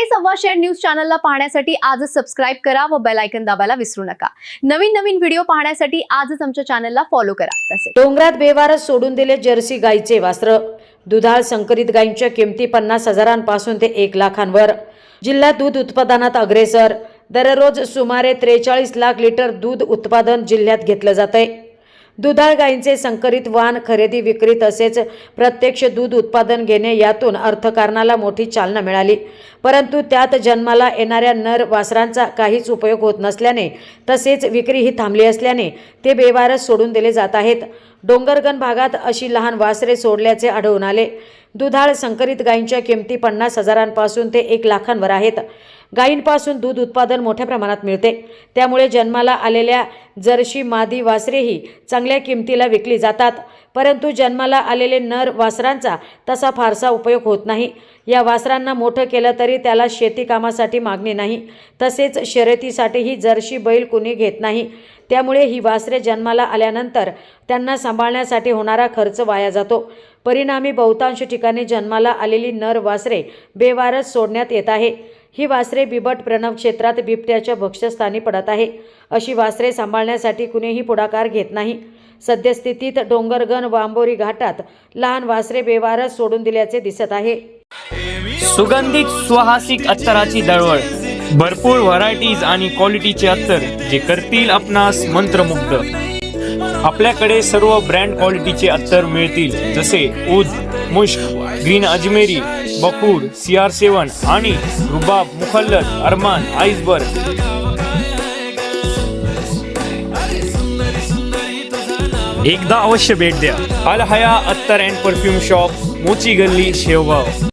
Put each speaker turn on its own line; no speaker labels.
सव्वाशेर news चॅनलला पाहण्यासाठी आजच सबस्क्राइब करा व बेल आयकॉन दाबायला विसरू नका। नवीन व्हिडिओ पाहण्यासाठी आजच आमच्या चॅनलला फॉलो करा। तसेच
डोंगरात बेवारस सोडून दिले जर्सी गायीचे वासर। दुधाळ संकरित गायींच्या किमती 50,000पासून ते 1 लाखांवर। जिल्हा दूध उत्पादनात अग्रेसर। दररोज सुमारे 43 लाख लिटर दूध उत्पादन जिल्ह्यात घेतलं जातंय। दुधाळ गायींचे संकरित वाहन खरेदी विक्री तसेच प्रत्यक्ष दूध उत्पादन घेणे यातून अर्थकारणाला मोठी चालना मिळाली, परंतु त्यात जन्माला येणाऱ्या नर वासरांचा काहीच उपयोग होत नसल्याने तसेच विक्रीही थांबली असल्याने ते बेवारस सोडून दिले जात आहेत। डोंगरगण भागात अशी लहान वासरे सोडल्याचे आढळून आले। दुधाळ संकरित गायींच्या किमती 50,000पासून ते 1 लाखांवर आहेत। गायींपासून दूध उत्पादन मोठ्या प्रमाणात मिळते, त्यामुळे जन्माला आलेल्या जर्सी मादी वासरेही चांगल्या किमतीला विकली जातात, परंतु जन्माला आलेले नर वासरांचा तसा फारसा उपयोग होत नाही। या वासरांना मोठं केलं तरी त्याला शेती कामासाठी मागणी नाही, तसेच शर्यतीसाठीही जर्सी बैल कुणी घेत नाही, त्यामुळे ही वासरे जन्माला आल्यानंतर त्यांना सांभाळण्यासाठी होणारा खर्च वाया जातो। परिणामी बहुतांश ठिकाणी जन्माला आलेली नर वासरे बेवारस सोडण्यात येत आहे। ही वासरे बिबट प्रणव क्षेत्रात बिबट्याच्या भक्ष्यस्थानी पडत आहे। अशी वासरे सांभाळण्यासाठी कुणीही पुढाकार घेत नाही। सद्यस्थितीत डोंगरगण वांबोरी घाटात लहान वासरे बेवारस सोडून दिल्याचे दिसत आहे।
सुगंधित सुवासिक अत्तराची दळवळ, भरपूर व्हरायटीज आणि क्वालिटीचे अत्तर जे करतील आपणास मंत्रमुग्ध। आपल्याकडे सर्व ब्रँड क्वालिटीचे अत्तर मिळतील, जसे ऊद, मुश्क, ग्रीन अजमेरी, बकूड, CR7 आणि रुबाब, मुखल्लद, अरमान, आइसबर्ग। एकदा अवश्य भेट द्या। अल हया अत्तर अँड परफ्यूम शॉप, मोची गल्ली, शेवगाव।